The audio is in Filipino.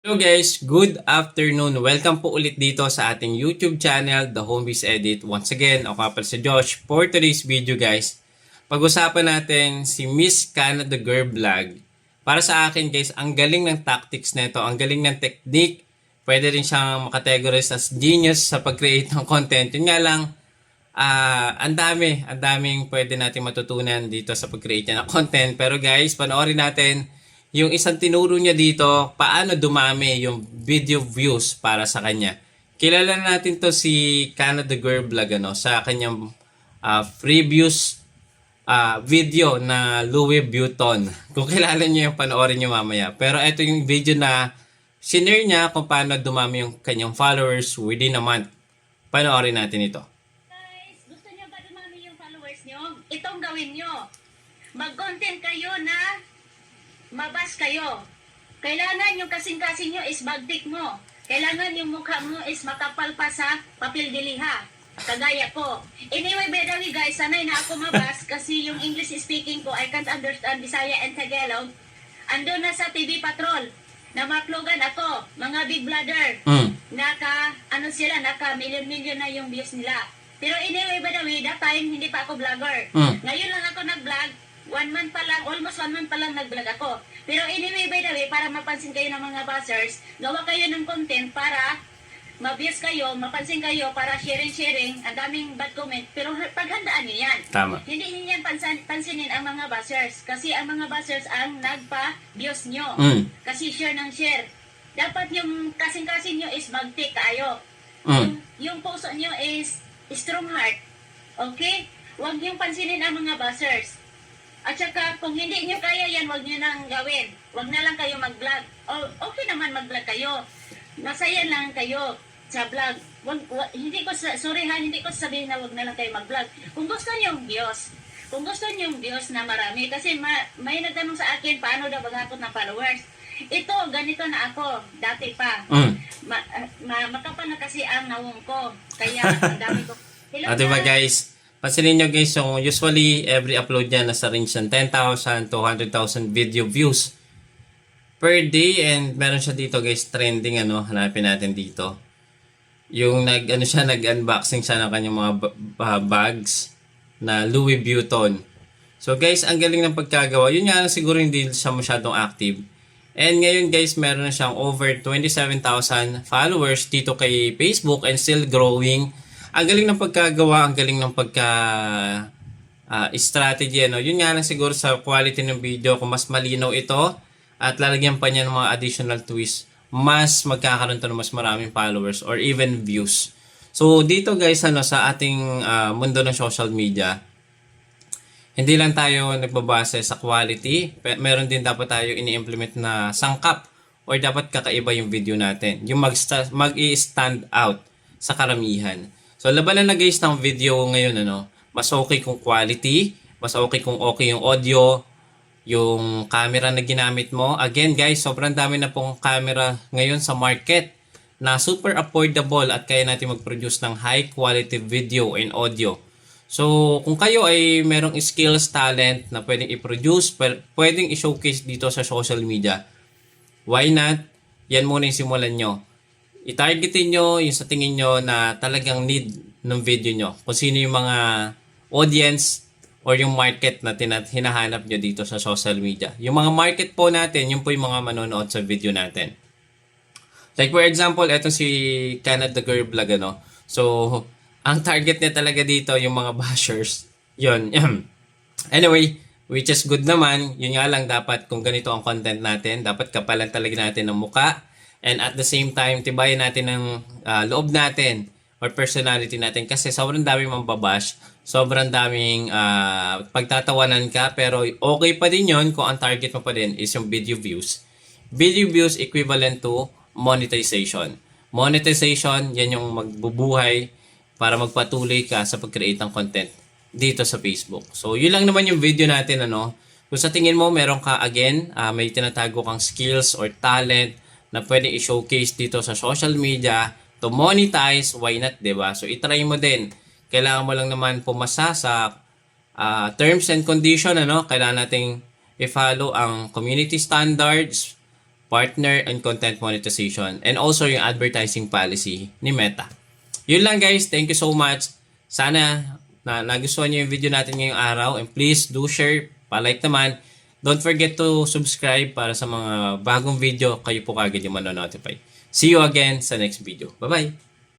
Hello guys, good afternoon. Welcome po ulit dito sa ating YouTube channel, The Homebiz Edit. Once again, ako nga pala si Josh. For today's video guys, pag-usapan natin si Miss Canada Girl Vlog. Para sa akin guys, ang galing ng tactics nito, ang galing ng technique. Pwede rin siyang makategorize as genius sa pag-create ng content. Yun nga lang, ang daming pwede natin matutunan dito sa pag-create ng content. Pero guys, panoorin natin yung isang tinuro niya dito, paano dumami yung video views para sa kanya. Kilala natin to si Canada Girl Vlog sa kanyang previous video na Louis Vuitton. Kung kilala niyo yung panoorin niyo mamaya. Pero ito yung video na sinare niya kung paano dumami yung kanyang followers within a month. Panoorin natin ito. Guys, gusto niyo ba dumami yung followers niyo? Itong gawin niyo. Mag-content kayo na mabas kayo. Kailangan yung kasing-kasing nyo is bagtik mo. Kailangan yung mukha mo is makapal pa sa papel diliha. Kagaya ko. Anyway, by the way guys, sanay na ako mabas kasi yung English speaking ko, I can't understand Bisaya and Tagalog. Ando na sa TV Patrol. Na maklogan ako, mga big brother. Naka million na yung views nila. Pero anyway, by the way, that time, hindi pa ako vlogger. Ngayon lang ako nag-vlog. 1 month pa lang, almost 1 month pa lang nag-vlog ako. Pero anyway, by the way, para mapansin kayo ng mga buzzers, gawa kayo ng content para ma-views kayo, mapansin kayo, para sharing, ang daming bad comment. Pero paghandaan niyo yan. Tama. Hindi niyo yan pansinin ang mga buzzers. Kasi ang mga buzzers ang nagpa-views nyo. Kasi share ng share. Dapat yung kasing-kasing nyo is mag-take kayo. Yung puso nyo is strong heart. Okay? Huwag niyong pansinin ang mga buzzers. At saka, kung hindi nyo kaya yan, huwag nyo nang gawin. Huwag na lang kayo mag-vlog. Okay naman mag-vlog kayo. Masaya lang kayo sa vlog. Hindi ko sabihin na huwag na lang kayo mag-vlog. Kung gusto nyo yung views, na marami, kasi may nagtanong sa akin, paano daw maghapon ng followers? Ito, ganito na ako, dati pa. Makapal na kasi ang nawong ko. Kaya, ang dami ko. Hello, diba guys? Pansinin nyo guys, yung usually every upload niya nasa range ng 10,000 to 100,000 video views per day, and meron siya dito guys trending hanapin natin dito. Yung nag-unboxing siya ng kanyang mga bags na Louis Vuitton. So guys, ang galing ng pagkagawa. Yun nga siguro hindi siya masyadong active. And ngayon guys, meron na siyang over 27,000 followers dito kay Facebook and still growing. Ang galing ng pagkagawa, ang galing ng strategy. Yun nga lang siguro sa quality ng video, kung mas malinaw ito at lalagyan pa niya ng mga additional twist, mas magkakaroon to ng mas maraming followers or even views. So dito guys, sa ating mundo ng social media, hindi lang tayo nagbabase sa quality, meron din dapat tayo ini-implement na sangkap or dapat kakaiba yung video natin. Yung mag-i-stand out sa karamihan. So, labanan na guys ng video ngayon, mas okay kung quality, mas okay kung okay yung audio, yung camera na ginamit mo. Again guys, sobrang dami na pong camera ngayon sa market na super affordable at kaya natin mag-produce ng high quality video and audio. So, kung kayo ay merong skills, talent na pwedeng i-produce, pwedeng i-showcase dito sa social media, why not? Yan muna yung simulan nyo. I-targetin nyo yung sa tingin nyo na talagang need ng video nyo. Kung sino yung mga audience or yung market na hinahanap nyo dito sa social media. Yung mga market po natin, yun po yung mga manonood sa video natin. Like for example, eto si Canada Girl Vlog, So, ang target niya talaga dito, yung mga bashers. Yun. Anyway, which is good naman. Yun nga lang, dapat kung ganito ang content natin, dapat kapalan talaga natin ng muka. And at the same time, tibayan natin ng loob natin or personality natin. Kasi sobrang daming mambabash, sobrang daming pagtatawanan ka. Pero okay pa din yun kung ang target mo pa din is yung video views. Video views equivalent to monetization. Monetization, yan yung magbubuhay para magpatuloy ka sa pag-create ng content dito sa Facebook. So, yun lang naman yung video natin. Kung sa tingin mo, meron ka again, may tinatago kang skills or talent na pwedeng i-showcase dito sa social media to monetize, why not, diba? So, itry mo din. Kailangan mo lang naman pumasa sa terms and condition, Kailangan nating i-follow ang community standards, partner and content monetization, and also yung advertising policy ni Meta. Yun lang guys, thank you so much. Sana na nagustuhan niyo yung video natin ngayong araw, and please do share, palike naman. Don't forget to subscribe para sa mga bagong video, kayo po kagad yung manonotify. See you again sa next video. Bye-bye!